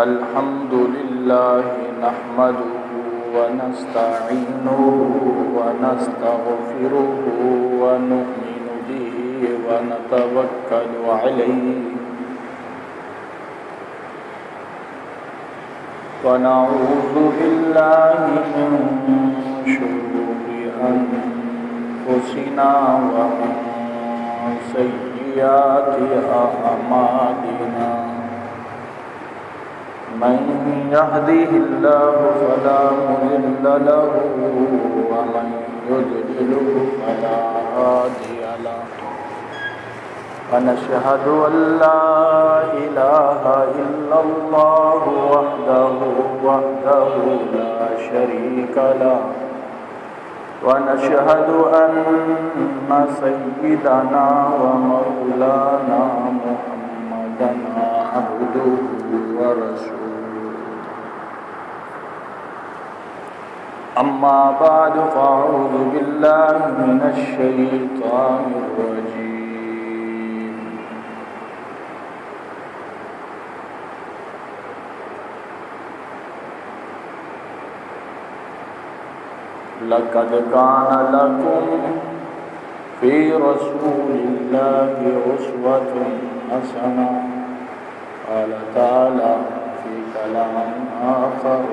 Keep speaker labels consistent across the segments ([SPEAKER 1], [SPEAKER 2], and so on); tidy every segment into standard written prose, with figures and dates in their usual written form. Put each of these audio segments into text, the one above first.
[SPEAKER 1] الحمد لله نحمده ونستعينه ونستغفره ونؤمن به ونتوكل عليه ونعوذ بالله من شرور أنفسنا ومن سيئات أعمالنا من يهده الله فلا مضل له ومن يضلل فلا هادي له ونشهد أن لا إله إلا الله وحده لا شريك له ونشهد أن سيدنا ومولانا محمدا عبده ورسوله أما بعد فأعوذ بالله من الشيطان الرجيم لقد كان لكم في رسول الله أسوة حسنة قال تعالى في كلام آخر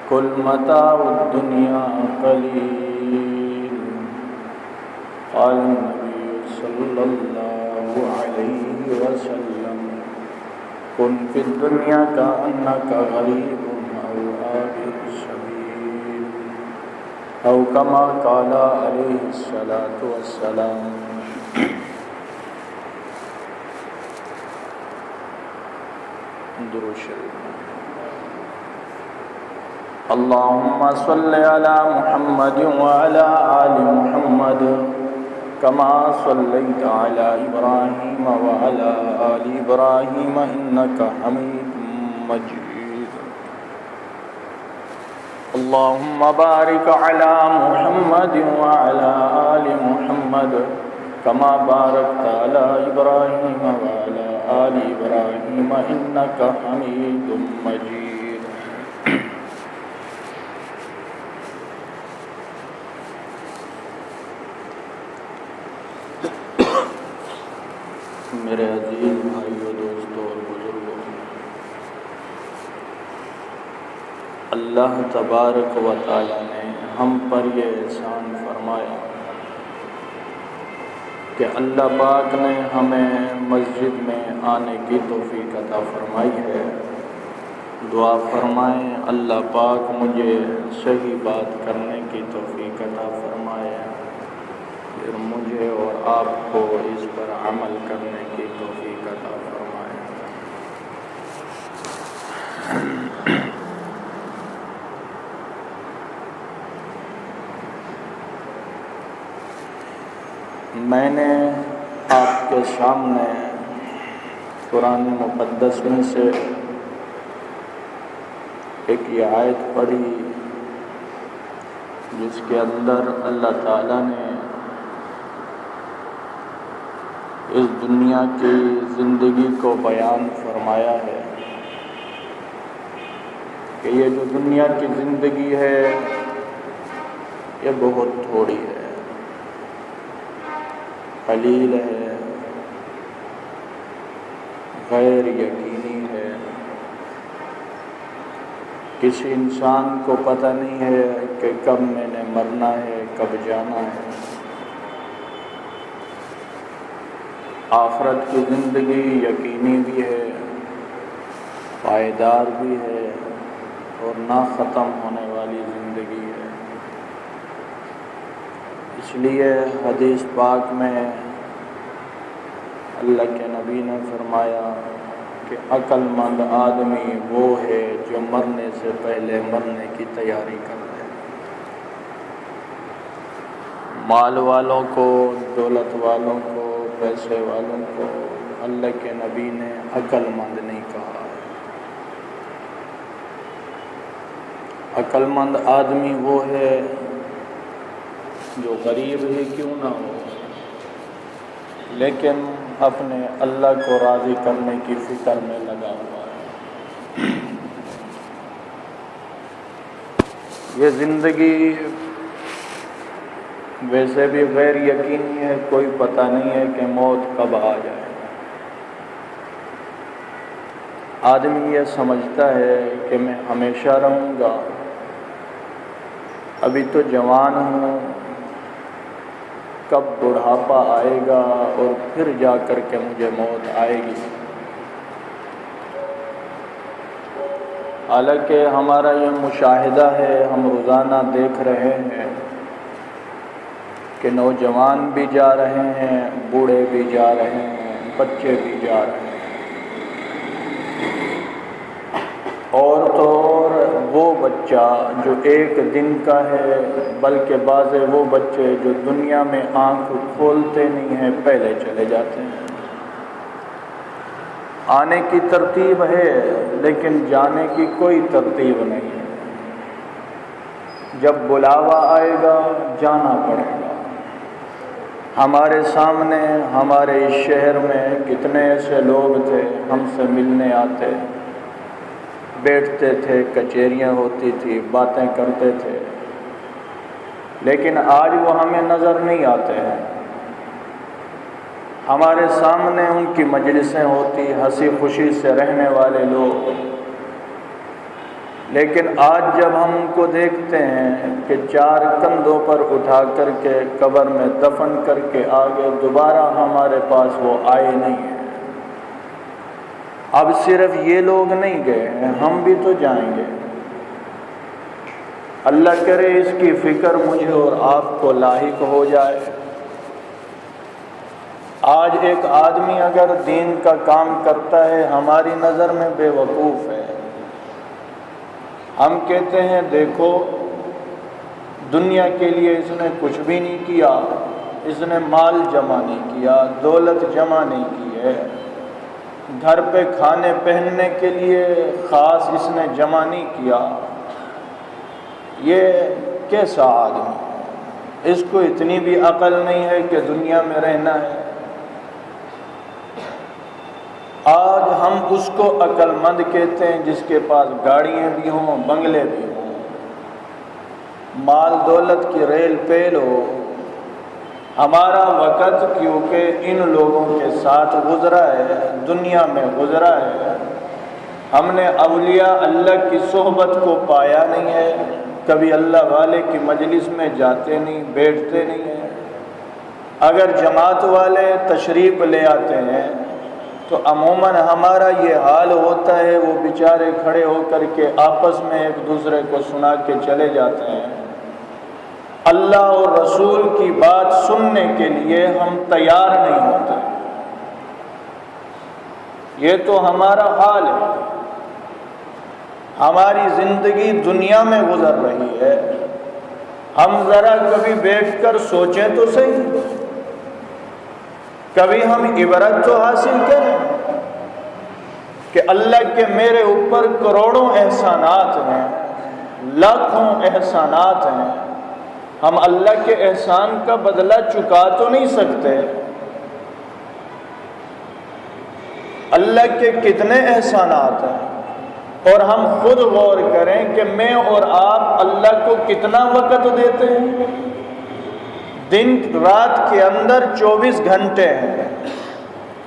[SPEAKER 1] قل متاع الدنيا قليل قال النبي صلى الله عليه وسلم كن في الدنيا كأنك غريب أو عابر السبيل أو كما قال عليه الصلاة والسلام درود شریف اللهم صل على محمد وعلى آل محمد كما صليت على إبراهيم وعلى آل إبراهيم إنك حميد مجيد اللهم بارك على محمد وعلى آل محمد كما باركت على إبراهيم وعلى آل إبراهيم إنك حميد مجيد میرے عزیز بھائیو دوستو اور بزرگوں، اللہ تبارک و تعالی نے ہم پر یہ احسان فرمایا کہ اللہ پاک نے ہمیں مسجد میں آنے کی توفیق عطا فرمائی ہے۔ دعا فرمائیں اللہ پاک مجھے صحیح بات کرنے کی توفیق عطا فرمائے، پھر مجھے اور آپ کو اس پر عمل کرنے کی توفیق عطا فرمائے۔ میں نے آپ کے سامنے قرآن مقدس میں سے ایک یہ آیت پڑھی جس کے اندر اللہ تعالیٰ نے اس دنیا کی زندگی کو بیان فرمایا ہے کہ یہ جو دنیا کی زندگی ہے یہ بہت تھوڑی ہے، قلیل ہے، غیر یقینی ہے، کسی انسان کو پتہ نہیں ہے کہ کب میں نے مرنا ہے، کب جانا ہے۔ آخرت کی زندگی یقینی بھی ہے، پائیدار بھی ہے اور نہ ختم ہونے والی زندگی ہے۔ اس لیے حدیث پاک میں اللہ کے نبی نے فرمایا کہ عقل مند آدمی وہ ہے جو مرنے سے پہلے مرنے کی تیاری کر لے۔ مال والوں کو، دولت والوں کو، پیسے والوں کو اللہ کے نبی نے عقل مند نہیں کہا ہے۔ عقل مند آدمی وہ ہے جو غریب ہی کیوں نہ ہو لیکن اپنے اللہ کو راضی کرنے کی فکر میں لگا ہوا ہے۔ یہ زندگی ویسے بھی غیر یقینی ہے، کوئی پتہ نہیں ہے کہ موت کب آ جائے۔ آدمی یہ سمجھتا ہے کہ میں ہمیشہ رہوں گا، ابھی تو جوان ہوں، کب بڑھاپا آئے گا اور پھر جا کر کے مجھے موت آئے گی۔ حالانکہ ہمارا یہ مشاہدہ ہے، ہم روزانہ دیکھ رہے ہیں کہ نوجوان بھی جا رہے ہیں، بوڑھے بھی جا رہے ہیں، بچے بھی جا رہے ہیں، اور تو اور وہ بچہ جو ایک دن کا ہے، بلکہ بعض وہ بچے جو دنیا میں آنکھ کھولتے نہیں ہیں پہلے چلے جاتے ہیں۔ آنے کی ترتیب ہے لیکن جانے کی کوئی ترتیب نہیں ہے۔ جب بلاوا آئے گا جانا پڑے گا۔ ہمارے سامنے ہمارے اس شہر میں کتنے ایسے لوگ تھے، ہم سے ملنے آتے، بیٹھتے تھے، کچہریاں ہوتی تھی، باتیں کرتے تھے، لیکن آج وہ ہمیں نظر نہیں آتے ہیں۔ ہمارے سامنے ان کی مجلسیں ہوتی، ہنسی خوشی سے رہنے والے لوگ، لیکن آج جب ہم ان کو دیکھتے ہیں کہ 4 کندھوں پر اٹھا کر کے قبر میں دفن کر کے آگے دوبارہ ہمارے پاس وہ آئے نہیں ہیں۔ اب صرف یہ لوگ نہیں گئے ہیں، ہم بھی تو جائیں گے۔ اللہ کرے اس کی فکر مجھے اور آپ کو لاحق ہو جائے۔ آج ایک آدمی اگر دین کا کام کرتا ہے ہماری نظر میں بے وقوف ہے۔ ہم کہتے ہیں دیکھو دنیا کے لیے اس نے کچھ بھی نہیں کیا، اس نے مال جمع نہیں کیا، دولت جمع نہیں کی ہے، گھر پہ کھانے پہننے کے لیے خاص اس نے جمع نہیں کیا۔ یہ کیسا آدمی ہے؟ اس کو اتنی بھی عقل نہیں ہے کہ دنیا میں رہنا ہے۔ آج ہم اس کو عقل مند کہتے ہیں جس کے پاس گاڑیاں بھی ہوں، بنگلے بھی ہوں، مال دولت کی ریل پیل ہو۔ ہمارا وقت کیونکہ ان لوگوں کے ساتھ گزرا ہے، دنیا میں گزرا ہے، ہم نے اولیاء اللہ کی صحبت کو پایا نہیں ہے، کبھی اللہ والے کی مجلس میں جاتے نہیں، بیٹھتے نہیں ہیں۔ اگر جماعت والے تشریف لے آتے ہیں تو عموماً ہمارا یہ حال ہوتا ہے، وہ بیچارے کھڑے ہو کر کے آپس میں ایک دوسرے کو سنا کے چلے جاتے ہیں۔ اللہ اور رسول کی بات سننے کے لیے ہم تیار نہیں ہوتے۔ یہ تو ہمارا حال ہے۔ ہماری زندگی دنیا میں گزر رہی ہے، ہم ذرا کبھی بیٹھ کر سوچیں تو صحیح، کبھی ہم عبرت تو حاصل کریں کہ اللہ کے میرے اوپر کروڑوں احسانات ہیں، لاکھوں احسانات ہیں، ہم اللہ کے احسان کا بدلہ چکا تو نہیں سکتے۔ اللہ کے کتنے احسانات ہیں، اور ہم خود غور کریں کہ میں اور آپ اللہ کو کتنا وقت دیتے ہیں۔ دن رات کے اندر 24 گھنٹے ہیں،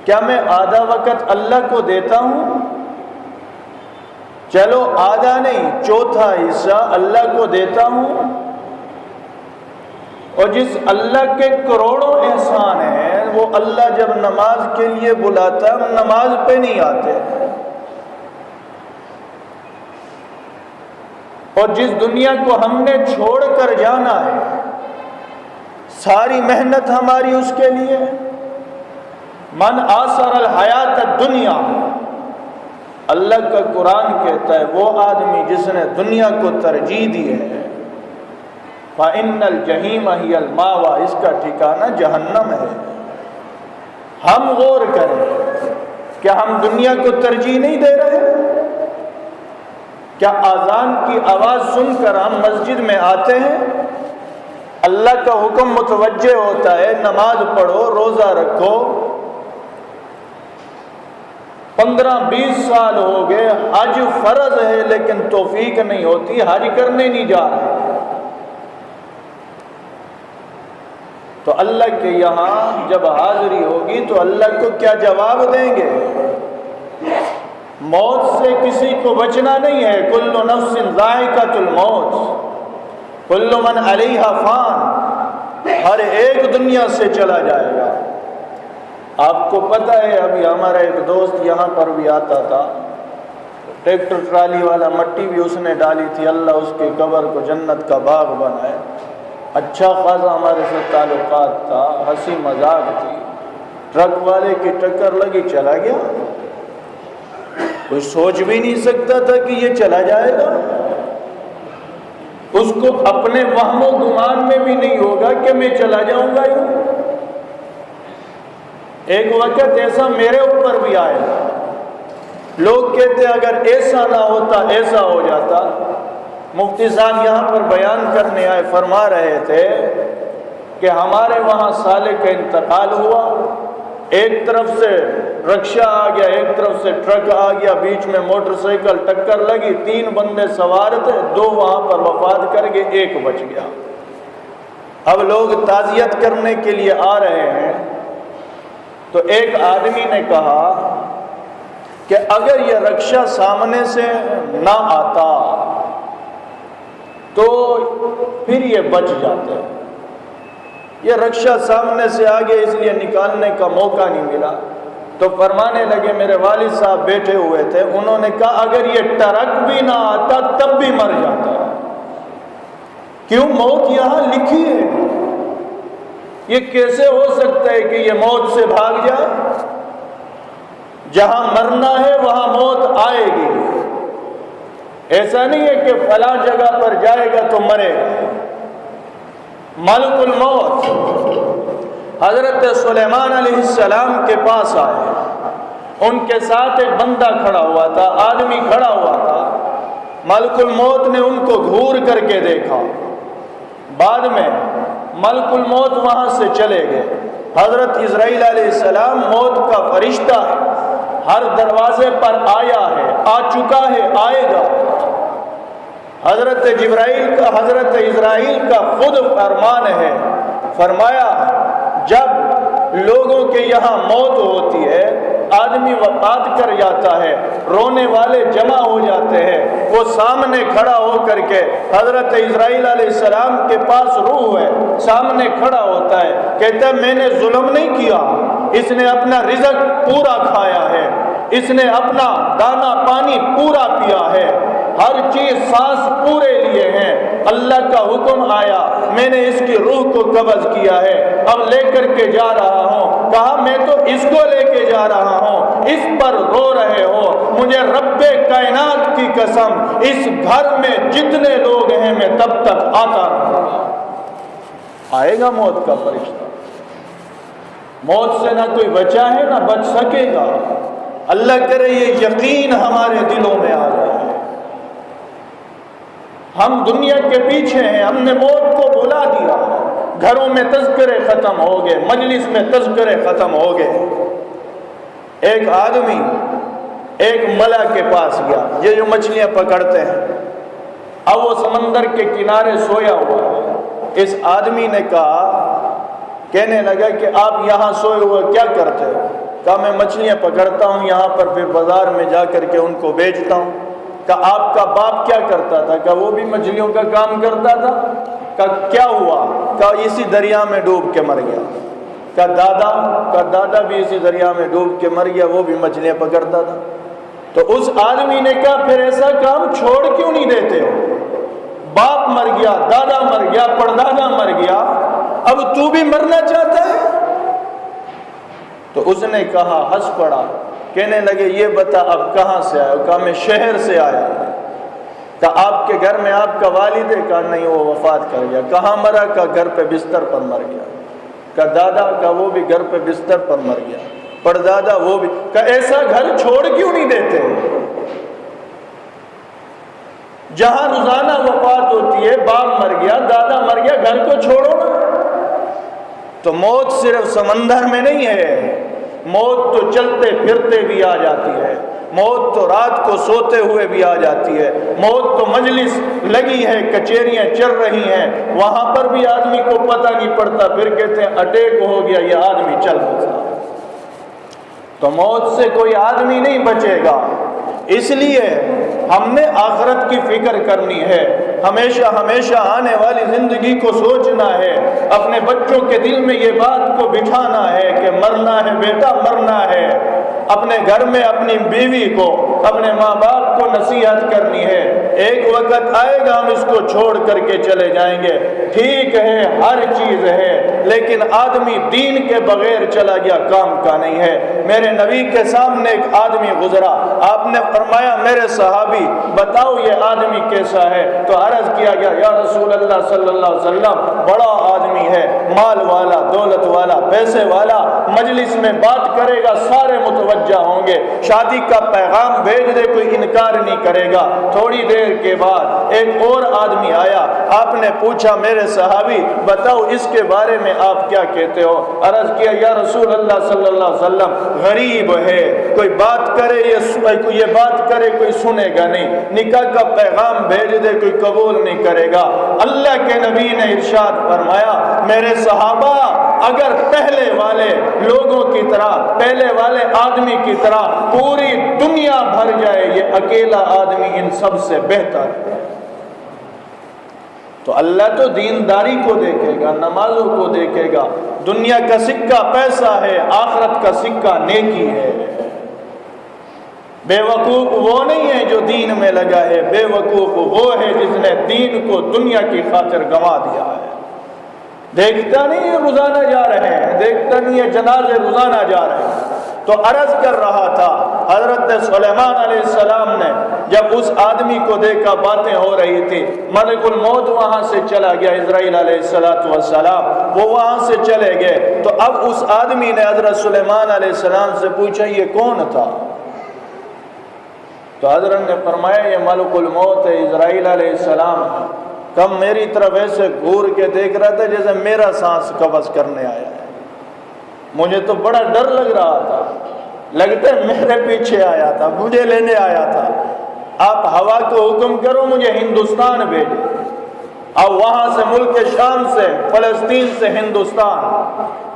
[SPEAKER 1] کیا میں آدھا وقت اللہ کو دیتا ہوں؟ چلو آدھا نہیں، چوتھا حصہ اللہ کو دیتا ہوں۔ اور جس اللہ کے کروڑوں احسان ہیں، وہ اللہ جب نماز کے لیے بلاتا ہے ہم نماز پہ نہیں آتے، اور جس دنیا کو ہم نے چھوڑ کر جانا ہے، ساری محنت ہماری اس کے لیے۔ من آثر الحیات الدنیا، اللہ کا قرآن کہتا ہے وہ آدمی جس نے دنیا کو ترجیح دی ہے، فَإِنَّ الْجَحِيمَ هِيَ الْمَأْوَىٰ، اس کا ٹھکانہ جہنم ہے۔ ہم غور کریں، کیا ہم دنیا کو ترجیح نہیں دے رہے؟ کیا اذان کی آواز سن کر ہم مسجد میں آتے ہیں؟ اللہ کا حکم متوجہ ہوتا ہے، نماز پڑھو، روزہ رکھو، 15-20 سال ہو گئے، حج فرض ہے لیکن توفیق نہیں ہوتی، حج کرنے نہیں جا رہے۔ تو اللہ کے یہاں جب حاضری ہوگی تو اللہ کو کیا جواب دیں گے؟ موت سے کسی کو بچنا نہیں ہے، کل نفس ذائقۃ الموت، کل من علیہا فان، ہر ایک دنیا سے چلا جائے گا۔ آپ کو پتہ ہے ابھی ہمارا ایک دوست یہاں پر بھی آتا تھا، ٹریکٹر ٹرالی والا، مٹی بھی اس نے ڈالی تھی، اللہ اس کی قبر کو جنت کا باغ بنائے، اچھا خاصا ہمارے ساتھ تعلقات تھا، ہنسی مذاق تھی، ٹرک والے کی ٹکر لگی، چلا گیا۔ کوئی سوچ بھی نہیں سکتا تھا کہ یہ چلا جائے گا، اس کو اپنے وہم و گمان میں بھی نہیں ہوگا کہ میں چلا جاؤں گا۔ ایک وقت ایسا میرے اوپر بھی آیا، لوگ کہتے اگر ایسا نہ ہوتا ایسا ہو جاتا۔ مفتی صاحب یہاں پر بیان کرنے آئے، فرما رہے تھے کہ ہمارے وہاں سالک کا انتقال ہوا، ایک طرف سے رکشہ آ گیا، ایک طرف سے ٹرک آ گیا، بیچ میں موٹر سائیکل ٹکر لگی، 3 بندے سوار تھے، 2 وہاں پر وفات کر گئے، 1 بچ گیا۔ اب لوگ تعزیت کرنے کے لیے آ رہے ہیں، تو ایک آدمی نے کہا کہ اگر یہ رکشہ سامنے سے نہ آتا تو پھر یہ بچ جاتے، یہ رکشہ سامنے سے آگے اس لیے نکالنے کا موقع نہیں ملا۔ تو فرمانے لگے، میرے والد صاحب بیٹھے ہوئے تھے، انہوں نے کہا اگر یہ ٹرک بھی نہ آتا تب بھی مر جاتا۔ کیوں؟ موت یہاں لکھی ہے، یہ کیسے ہو سکتا ہے کہ یہ موت سے بھاگ جائے؟ جہاں مرنا ہے وہاں موت آئے گی، ایسا نہیں ہے کہ فلاں جگہ پر جائے گا تو مرے گا۔ ملک الموت حضرت سلیمان علیہ السلام کے پاس آئے، ان کے ساتھ ایک بندہ کھڑا ہوا تھا، آدمی کھڑا ہوا تھا۔ ملک الموت نے ان کو گھور کر کے دیکھا، بعد میں ملک الموت وہاں سے چلے گئے۔ حضرت اسرائیل علیہ السلام موت کا فرشتہ ہے، ہر دروازے پر آیا ہے، آ چکا ہے، آئے گا۔ حضرت اسرائیل کا خود فرمان ہے، فرمایا جب لوگوں کے یہاں موت ہوتی ہے، آدمی وفات کر جاتا ہے، رونے والے جمع ہو جاتے ہیں، وہ سامنے کھڑا ہو کر کے حضرت اسرائیل علیہ السلام کے پاس روح ہے، سامنے کھڑا ہوتا ہے، کہتا ہے میں نے ظلم نہیں کیا، اس نے اپنا رزق پورا کھایا ہے، اس نے اپنا دانا پانی پورا پیا ہے، ہر چیز سانس پورے لیے ہیں، اللہ کا حکم آیا، میں نے اس کی روح کو قبض کیا ہے، اب لے کر کے جا رہا ہوں۔ کہا میں تو اس کو لے کے جا رہا ہوں، اس پر رو رہے ہو، مجھے رب کائنات کی قسم اس گھر میں جتنے لوگ ہیں میں تب تک آتا رہوں گا۔ آئے گا موت کا فرشتہ، موت سے نہ کوئی بچا ہے نہ بچ سکے گا۔ اللہ کرے یہ یقین ہمارے دلوں میں آ جائے۔ ہم دنیا کے پیچھے ہیں، ہم نے موت کو بھلا دیا، گھروں میں تذکرے ختم ہو گئے، مجلس میں تذکرے ختم ہو گئے۔ ایک آدمی ایک ملا کے پاس گیا، یہ جو مچھلیاں پکڑتے ہیں، اب وہ سمندر کے کنارے سویا ہوا ہے۔ اس آدمی نے کہنے لگا کہ آپ یہاں سوئے ہوئے کیا کرتے ہو؟ کہا میں مچھلیاں پکڑتا ہوں، یہاں پر پھر بازار میں جا کر کے ان کو بیچتا ہوں۔ کہا آپ کا باپ کیا کرتا تھا؟ کہا وہ بھی مچھلیوں کا کام کرتا تھا۔ کہا کیا ہوا؟ کہا اسی دریا میں ڈوب کے مر گیا۔ کہا دادا بھی اسی دریا میں ڈوب کے مر گیا، وہ بھی مچھلیاں پکڑتا تھا۔ تو اس آدمی نے کہا پھر ایسا کام چھوڑ کیوں نہیں دیتے ہو؟ باپ مر گیا، دادا مر گیا، پردادا مر گیا، اب تو بھی مرنا چاہتا ہے؟ تو اس نے کہا، ہنس پڑا، کہنے لگے یہ بتا اب کہاں سے آئے ہو؟ کہا میں شہر سے آیا ہوں۔ کہا آپ کے گھر میں آپ کا والد ہے؟ کہا نہیں، وہ وفات کر گیا۔ کہاں مرا؟ کہا گھر پہ بستر پر مر گیا۔ کہا دادا؟ کہا وہ بھی گھر پہ بستر پر مر گیا۔ پردادا؟ وہ بھی۔ کہا ایسا گھر چھوڑ کیوں نہیں دیتے؟ جہاں روزانہ وفات ہوتی ہے، باپ مر گیا، دادا مر گیا، گھر کو چھوڑو نا۔ تو موت صرف سمندر میں نہیں ہے، موت تو چلتے پھرتے بھی آ جاتی ہے، موت تو رات کو سوتے ہوئے بھی آ جاتی ہے، موت تو مجلس لگی ہے، کچہریاں چل رہی ہیں، وہاں پر بھی آدمی کو پتہ نہیں پڑتا، پھر کہتے ہیں اٹیک ہو گیا، یہ آدمی چل بسا۔ تو موت سے کوئی آدمی نہیں بچے گا، اس لیے ہم نے آخرت کی فکر کرنی ہے، ہمیشہ ہمیشہ آنے والی زندگی کو سوچنا ہے، اپنے بچوں کے دل میں یہ بات کو بٹھانا ہے کہ مرنا ہے بیٹا، مرنا ہے۔ اپنے گھر میں اپنی بیوی کو، اپنے ماں باپ کو نصیحت کرنی ہے، ایک وقت آئے گا ہم اس کو چھوڑ کر کے چلے جائیں گے، ٹھیک ہے ہر چیز ہے، لیکن آدمی دین کے بغیر چلا گیا کام کا نہیں ہے۔ میرے نبی کے سامنے ایک آدمی گزرا، آپ نے فرمایا میرے صحابی بتاؤ یہ آدمی کیسا ہے؟ تو عرض کیا گیا یا رسول اللہ صلی اللہ علیہ وسلم بڑا آدمی ہے، مال والا، دولت والا، پیسے والا، مجلس میں بات کرے گا سارے متوجہ ہوں گے، شادی کا پیغام بھیج دے کوئی انکار نہیں کرے گا۔ تھوڑی دیر کے بعد ایک اور آدمی آیا، آپ نے پوچھا میرے صحابی بتاؤ اس کے بارے میں آپ کیا کہتے ہو؟ عرض کیا یا رسول اللہ صلی اللہ علیہ وسلم غریب ہے، کوئی بات کرے یہ بات کرے کوئی سنے گا نہیں، نکاح کا پیغام بھیج دے کوئی قبول نہیں کرے گا۔ اللہ کے نبی نے ارشاد فرمایا میرے صحابہ اگر پہلے والے لوگوں کی طرح، پہلے والے آدمی کی طرح پوری دنیا بھر جائے، یہ اکیلا آدمی ان سب سے بہتر ہے۔ تو اللہ تو دینداری کو دیکھے گا، نمازوں کو دیکھے گا، دنیا کا سکہ پیسہ ہے، آخرت کا سکہ نیکی ہے۔ بے وقوف وہ نہیں ہے جو دین میں لگا ہے، بے وقوف وہ ہے جس نے دین کو دنیا کی خاطر گنوا دیا ہے۔ دیکھتا نہیں ہے روزانہ جا رہے ہیں، دیکھتا نہیں ہے جنازے روزانہ جا رہے ہیں۔ تو عرض کر رہا تھا حضرت سلیمان علیہ السلام نے جب اس آدمی کو دیکھا، باتیں ہو رہی تھی، ملک الموت وہاں سے چلا گیا، اسرائیل علیہ السلام وہ وہاں سے چلے گئے، تو اب اس آدمی نے حضرت سلیمان علیہ السلام سے پوچھا یہ کون تھا؟ تو حضرت نے فرمایا یہ ملک الموت ہے، اسرائیل علیہ السلام ہے۔ کم میری طرف ایسے گھور کے دیکھ رہا تھا جیسے میرا سانس قبض کرنے آیا ہے، مجھے تو بڑا ڈر لگ رہا تھا، لگتا ہے میرے پیچھے آیا تھا، مجھے لینے آیا تھا۔ آپ ہوا کو حکم کرو مجھے ہندوستان بھیجو، اب وہاں سے ملک شام سے، فلسطین سے ہندوستان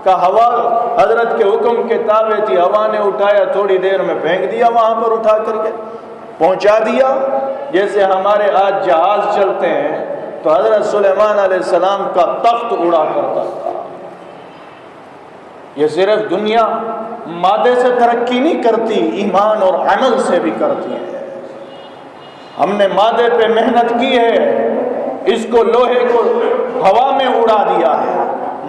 [SPEAKER 1] کا ہوا حضرت کے حکم کے تابع تھی، ہوا نے اٹھایا، تھوڑی دیر میں پھینک دیا، وہاں پر اٹھا کر کے پہنچا دیا۔ جیسے ہمارے آج جہاز چلتے ہیں تو حضرت سلیمان علیہ السلام کا تخت اڑا کرتا تھا۔ یہ صرف دنیا مادے سے ترقی نہیں کرتی، ایمان اور عمل سے بھی کرتی ہے۔ ہم نے مادے پہ محنت کی ہے، اس کو لوہے کو ہوا میں اڑا دیا ہے،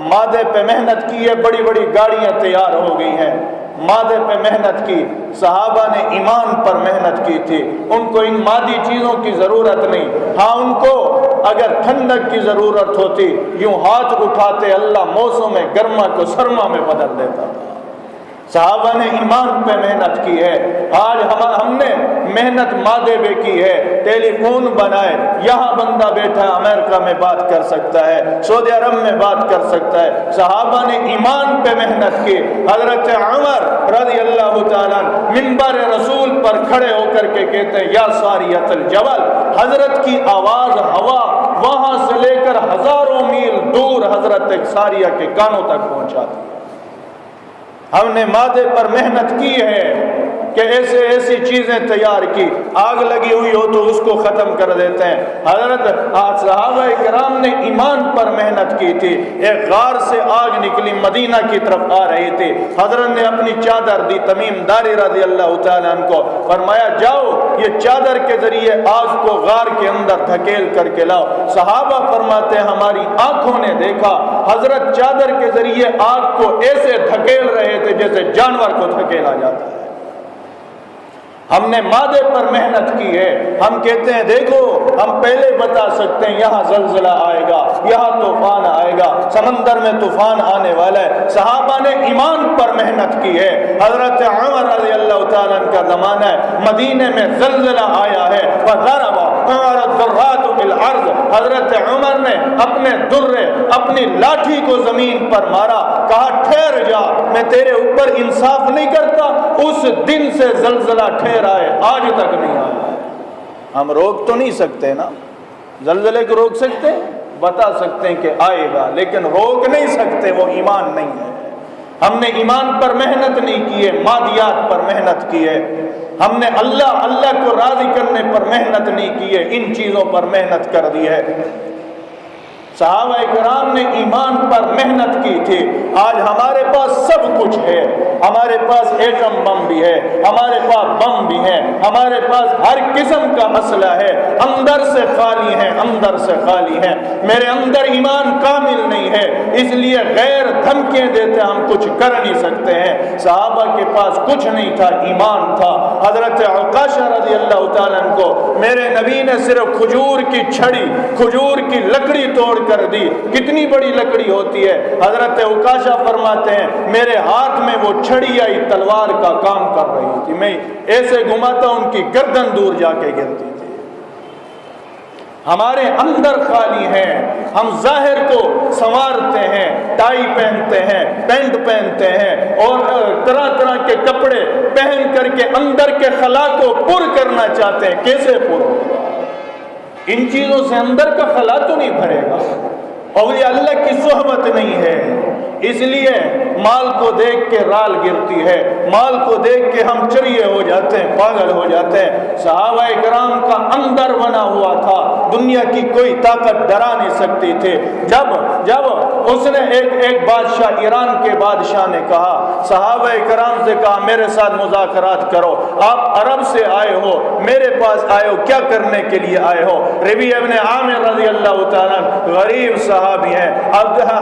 [SPEAKER 1] مادے پہ محنت کی ہے، بڑی بڑی گاڑیاں تیار ہو گئی ہیں، مادے پہ محنت کی۔ صحابہ نے ایمان پر محنت کی تھی، ان کو ان مادی چیزوں کی ضرورت نہیں، ہاں ان کو اگر ٹھنڈک کی ضرورت ہوتی یوں ہاتھ اٹھاتے، اللہ موسم گرما کو سرما میں بدل دیتا تھا۔ صحابہ نے ایمان پہ محنت کی ہے۔ آج ہم نے محنت مادے پہ کی ہے، ٹیلی فون بنائے، یہاں بندہ بیٹھا ہے امریکہ میں بات کر سکتا ہے، سعودی عرب میں بات کر سکتا ہے۔ صحابہ نے ایمان پہ محنت کی۔ حضرت عمر رضی اللہ تعالیٰ منبر رسول پر کھڑے ہو کر کے کہتے ہیں یا ساریۃ الجبل، حضرت کی آواز ہوا وہاں سے لے کر ہزاروں میل دور حضرت ساریہ کے کانوں تک پہنچاتی ہے۔ ہم نے مادے پر محنت کی ہے کہ ایسی چیزیں تیار کی، آگ لگی ہوئی ہو تو اس کو ختم کر دیتے ہیں۔ حضرت صحابہ کرام نے ایمان پر محنت کی تھی۔ ایک غار سے آگ نکلی، مدینہ کی طرف آ رہی تھی، حضرت نے اپنی چادر دی تمیم داری رضی اللہ تعالیٰ عنہ کو، فرمایا جاؤ یہ چادر کے ذریعے آگ کو غار کے اندر دھکیل کر کے لاؤ۔ صحابہ فرماتے ہیں ہماری آنکھوں نے دیکھا حضرت چادر کے ذریعے آگ کو ایسے دھکیل رہے تھے جیسے جانور کو دھکیلا جاتا ہے۔ ہم نے مادے پر محنت کی ہے۔ ہم کہتے ہیں دیکھو ہم پہلے بتا سکتے ہیں یہاں زلزلہ آئے گا، یہاں طوفان آئے گا، سمندر میں طوفان آنے والا ہے۔ صحابہ نے ایمان پر محنت کی ہے۔ حضرت عمر رضی اللہ تعالیٰ عنہ کا زمانہ ہے، مدینے میں زلزلہ آیا ہے، وَضَرَبَ عمر الدرات بالعرض، حضرت عمر نے اپنے درے اپنی لاٹھی کو زمین پر مارا، کہا ٹھہر جا، میں تیرے اوپر انصاف نہیں کرتا۔ اس دن سے زلزلہ ٹھہرا ہے، آج تک نہیں آیا۔ ہم روک تو نہیں سکتے نا، زلزلے کو روک سکتے ہیں، بتا سکتے ہیں کہ آئے گا، لیکن روک نہیں سکتے، وہ ایمان نہیں ہے۔ ہم نے ایمان پر محنت نہیں کی ہے، مادیات پر محنت کی ہے۔ ہم نے اللہ کو راضی کرنے پر محنت نہیں کی ہے، ان چیزوں پر محنت کر دی ہے۔ صحابہ کرام نے ایمان پر محنت کی تھی۔ آج ہمارے پاس سب کچھ ہے، ہمارے پاس ایٹم بم بھی ہے، ہمارے پاس بم بھی ہے، ہمارے پاس ہر قسم کا مسئلہ ہے، اندر سے خالی ہے، اندر سے خالی ہے۔ میرے اندر ایمان کامل نہیں ہے، اس لیے غیر دھمکیاں دیتے ہم کچھ کر نہیں سکتے ہیں۔ صحابہ کے پاس کچھ نہیں تھا، ایمان تھا۔ حضرت عکاشہ رضی اللہ تعالیٰ عنہ کو میرے نبی نے صرف کھجور کی چھڑی، کھجور کی لکڑی توڑ کر دی۔ کتنی بڑی لکڑی ہوتی ہے؟ حضرت عکاشہ فرماتے ہیں میرے ہاتھ میں وہ چھڑی آئی تلوار کا کام کر رہی تھی، میں ایسے گھماتا ان کی گردن دور جا کے گرتی تھی۔ ہمارے اندر خالی ہیں، ہم ظاہر کو سنوارتے ہیں، ٹائی پہنتے ہیں، پینٹ پہنتے ہیں اور طرح طرح کے کپڑے پہن کر کے اندر کے خلا کو پر کرنا چاہتے ہیں۔ کیسے پر ہوگا؟ ان چیزوں سے اندر کا خلا تو نہیں بھرے گا، اولیاء اللہ کی صحبت نہیں ہے۔ اس لیے مال کو دیکھ کے رال گرتی ہے، مال کو دیکھ کے ہم چریے ہو جاتے ہیں، پاگل ہو جاتے ہیں۔ صحابہ کرام کا اندر بنا ہوا تھا، دنیا کی کوئی طاقت ڈرا نہیں سکتی تھی۔ جب اس نے ایک بادشاہ، ایران کے بادشاہ نے کہا، صحابہ کرام سے کہا میرے ساتھ مذاکرات کرو، آپ عرب سے آئے ہو، میرے پاس آئے ہو، کیا کرنے کے لیے آئے ہو؟ ربیع ابن عامر رضی اللہ تعالیٰ غریب صحابی ہیں،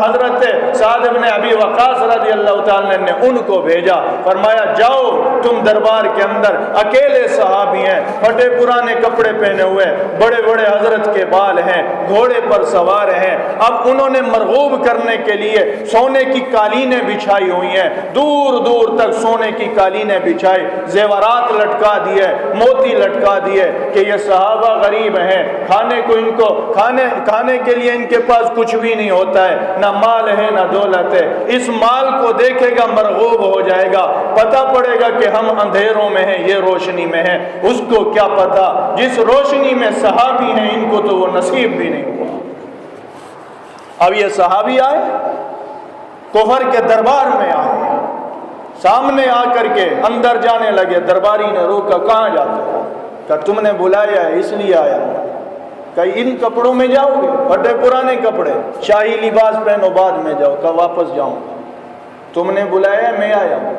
[SPEAKER 1] حضرت سعد ابن ابی وقاص رضی اللہ تعالیٰ نے ان کو بھیجا، فرمایا جاؤ تم دربار کے اندر، اکیلے صحابی ہیں، پھٹے پرانے کپڑے پہنے ہوئے، بڑے بڑے حضرت کے بال ہیں، گھوڑے پر سوار ہیں۔ اب انہوں نے مرغوب کرنے کے لیے سونے کی قالینیں بچھائی ہوئی ہیں، دور دور تک سونے کی قالینیں بچھائی، زیورات لٹکا دیے، موتی لٹکا دیے کہ یہ صحابہ غریب ہیں، کھانے کے لیے ان کے پاس کچھ بھی نہیں ہوتا ہے، نہ مال ہے نہ دولت ہے۔ اس مال کو دیکھے گا مرغوب ہو جائے گا، پتہ پڑے گا کہ ہم اندھیروں میں ہیں، یہ روشنی میں ہیں۔ اس کو کیا پتا جس روشنی میں صحابی ہیں ان کو تو وہ نصیب بھی نہیں ہوا۔ اب یہ صحابی آئے، کفر کے دربار میں آئے، سامنے آ کر کے اندر جانے لگے، درباری نے روکا، کہاں جاتے ہو؟ کہ تم نے بلایا ہے اس لیے آیا۔ کہ ان کپڑوں میں جاؤ گے؟ پھٹے پرانے کپڑے، شاہی لباس پہنو، بعد میں جاؤ۔ کہ واپس جاؤں گا، تم نے بلایا میں آیا ہوں،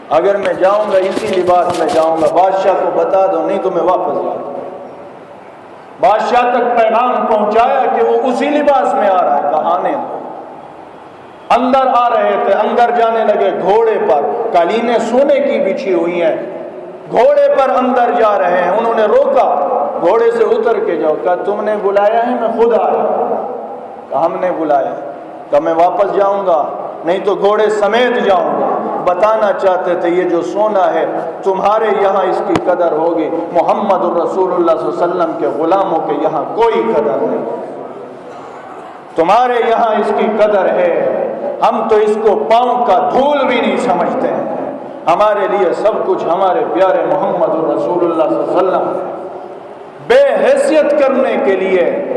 [SPEAKER 1] اگر میں جاؤں گا اسی لباس میں جاؤں گا، بادشاہ کو بتا دو نہیں تو میں واپس جاؤں گا۔ بادشاہ تک پیغام پہنچایا کہ وہ اسی لباس میں آ رہا ہے، کہ آنے دو۔ اندر آ رہے تھے، اندر جانے لگے، گھوڑے پر قالینیں سونے کی بچھی ہوئی ہیں، گھوڑے پر اندر جا رہے ہیں۔ انہوں نے روکا، گھوڑے سے اتر کے جاؤ۔ کہا تم نے بلایا ہے؟ میں خود آیا۔ کہا ہم نے بلایا۔ کہا میں واپس جاؤں گا نہیں تو گھوڑے سمیت جاؤں گا۔ بتانا چاہتے تھے یہ جو سونا ہے تمہارے یہاں اس کی قدر ہوگی، محمد الرسول اللہ صلی اللہ علیہ وسلم کے غلاموں کے یہاں کوئی قدر نہیں، تمہارے یہاں اس کی قدر ہے۔ ہم تو اس کو پاؤں کا دھول بھی نہیں سمجھتے ہیں، ہمارے لیے سب کچھ ہمارے پیارے محمد الرسول اللہ صلی اللہ علیہ وسلم۔ بے حیثیت کرنے کے لیے،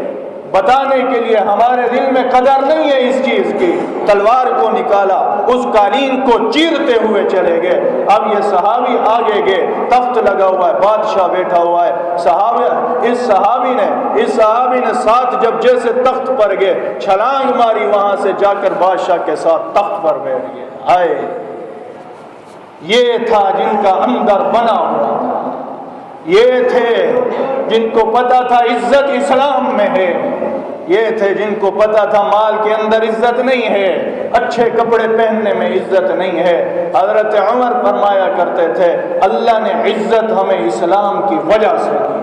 [SPEAKER 1] بتانے کے لیے ہمارے دل میں قدر نہیں ہے اس چیز کی، تلوار کو نکالا، اس قالین کو چیرتے ہوئے چلے گئے۔ اب یہ صحابی آگے گئے، تخت لگا ہوا ہے، بادشاہ بیٹھا ہوا ہے، اس صحابی نے ساتھ جب جیسے تخت پر گئے، چھلانگ ماری، وہاں سے جا کر بادشاہ کے ساتھ تخت پر بیٹھ گئے۔ آئے یہ تھا جن کا اندر بنا ہوا تھا، یہ تھے جن کو پتا تھا عزت اسلام میں ہے، یہ تھے جن کو پتا تھا مال کے اندر عزت نہیں ہے، اچھے کپڑے پہننے میں عزت نہیں ہے۔ حضرت عمر فرمایا کرتے تھے اللہ نے عزت ہمیں اسلام کی وجہ سے دی۔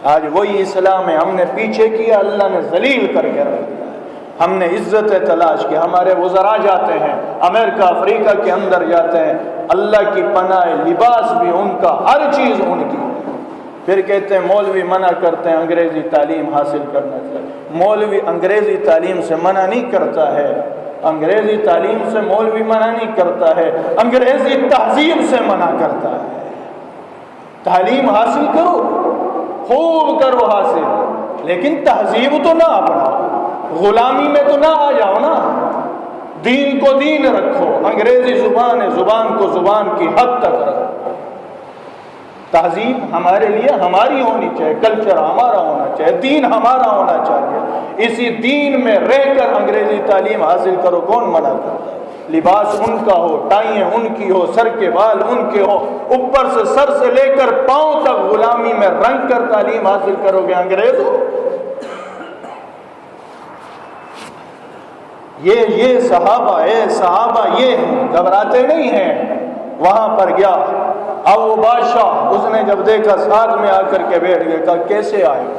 [SPEAKER 1] آج وہی اسلام ہے، ہم نے پیچھے کیا، اللہ نے ذلیل کر کے رکھ دیا۔ ہم نے عزت تلاش کی، ہمارے وزراء جاتے ہیں امریکہ افریقہ کے اندر جاتے ہیں، اللہ کی پناہ، لباس بھی ان کا، ہر چیز ان کی، پھر کہتے ہیں مولوی منع کرتے ہیں انگریزی تعلیم حاصل کرنا چاہیے۔ مولوی انگریزی تعلیم سے منع نہیں کرتا ہے، انگریزی تعلیم سے مولوی منع نہیں کرتا ہے، انگریزی تہذیب سے منع کرتا ہے۔ تعلیم حاصل کرو، خوب کرو حاصل، لیکن تہذیب تو نہ اپناؤ، غلامی میں تو نہ آ جاؤ نا۔ دین کو دین رکھو، انگریزی زبان ہے، زبان کو زبان کی حد تک رکھو۔ تہذیب ہمارے لیے ہماری ہونی چاہیے، کلچر ہمارا ہونا چاہیے، دین ہمارا ہونا چاہیے۔ اسی دین میں رہ کر انگریزی تعلیم حاصل کرو، کون منع کرتا ہے؟ لباس ان کا ہو، ٹائیں ان کی ہو، سر کے بال ان کے ہو، اوپر سے سر سے لے کر پاؤں تک غلامی میں رنگ کر تعلیم حاصل کرو گے انگریزوں۔ یہ صحابہ یہ ہیں، گھبراتے نہیں ہیں۔ وہاں پر گیا، اب وہ بادشاہ اس نے جب دیکھا ساتھ میں آ کر کے بیٹھ گئے، کہا کیسے آئے ہو،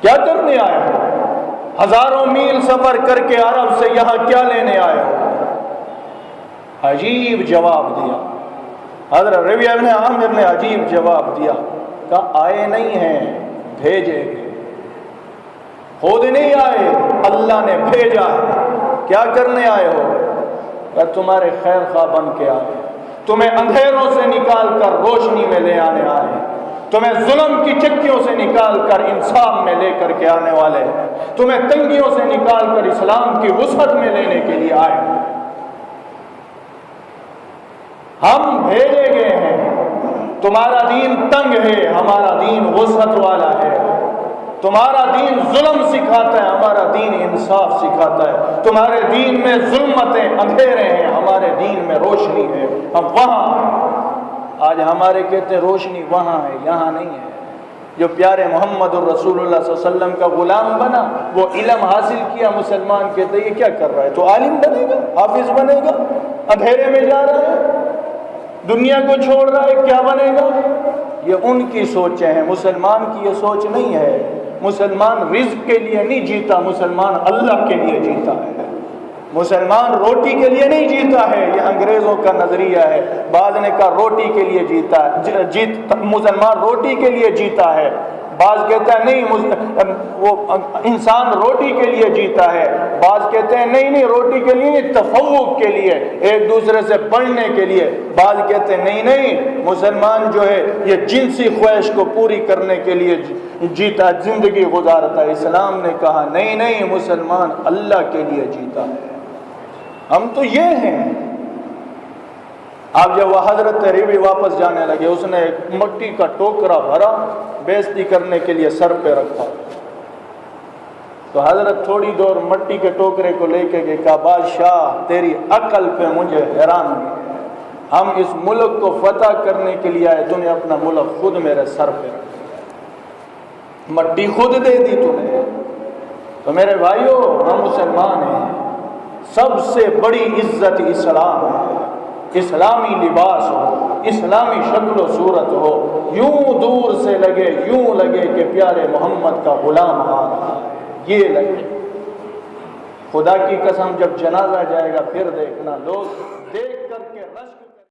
[SPEAKER 1] کیا کرنے آئے ہو، ہزاروں میل سفر کر کے عرب سے یہاں کیا لینے آئے ہو؟ عجیب جواب دیا حضرت ربیعہ ابن عامر نے، عجیب جواب دیا، کہا آئے نہیں ہیں، بھیجے گئے، خود نہیں آئے، اللہ نے بھیجا ہے۔ کیا کرنے آئے ہو؟ کہ تمہارے خیر خواہ بن کے آئے، تمہیں اندھیروں سے نکال کر روشنی میں لے آنے آئے، تمہیں ظلم کی چکیوں سے نکال کر انصاف میں لے کر کے آنے والے ہیں، تمہیں تنگیوں سے نکال کر اسلام کی وسعت میں لینے کے لیے آئے ہیں۔ ہم بھیجے گئے ہیں، تمہارا دین تنگ ہے، ہمارا دین وسعت والا ہے، تمہارا دین ظلم سکھاتا ہے، ہمارا دین انصاف سکھاتا ہے، تمہارے دین میں ظلمتیں اندھیرے ہیں، ہمارے دین میں روشنی ہے۔ ہم وہاں، آج ہمارے کہتے ہیں روشنی وہاں ہے، یہاں نہیں ہے۔ جو پیارے محمد الرسول اللہ صلی اللہ علیہ وسلم کا غلام بنا، وہ علم حاصل کیا، مسلمان کہتے ہیں یہ کیا کر رہا ہے؟ تو عالم بنے گا، حافظ بنے گا، اندھیرے میں جا رہا ہے، دنیا کو چھوڑ رہا ہے، کیا بنے گا؟ یہ ان کی سوچیں ہیں، مسلمان کی یہ سوچ نہیں ہے۔ مسلمان رزق کے لیے نہیں جیتا، مسلمان اللہ کے لیے جیتا ہے۔ مسلمان روٹی کے لیے نہیں جیتا ہے، یہ انگریزوں کا نظریہ ہے۔ بعض نے کہا روٹی کے لیے جیتا ہے، مسلمان روٹی کے لیے جیتا ہے، بعض کہتا ہے نہیں وہ انسان روٹی کے لیے جیتا ہے، بعض کہتے ہیں نہیں روٹی کے لیے، تفوق کے لیے، ایک دوسرے سے بڑھنے کے لیے، بعض کہتے ہیں نہیں مسلمان جو ہے یہ جنسی خواہش کو پوری کرنے کے لیے جیتا، زندگی گزارتا ہے۔ اسلام نے کہا نہیں مسلمان اللہ کے لیے جیتا ہے۔ ہم تو یہ ہیں۔ اب جب وہ حضرت ربیعہ واپس جانے لگے، اس نے مٹی کا ٹوکرا بھرا، بیعزتی کرنے کے لیے سر پہ رکھا، تو حضرت تھوڑی دور مٹی کے ٹوکرے کو لے کے گئے، کہا بادشاہ تیری عقل پہ مجھے حیران ہے، ہم اس ملک کو فتح کرنے کے لیے آئے، تو نے اپنا ملک خود میرے سر پہ رکھا، مٹی خود دے دی تو نے۔ تو میرے بھائیوں، ہم مسلمان ہیں، سب سے بڑی عزت اسلام ہے۔ اسلامی لباس ہو، اسلامی شکل و صورت ہو، یوں دور سے لگے، یوں لگے کہ پیارے محمد کا غلام آ رہا ہے، یہ لگے۔ خدا کی قسم جب جنازہ جائے گا پھر دیکھنا، لوگ دیکھ کر کے رشک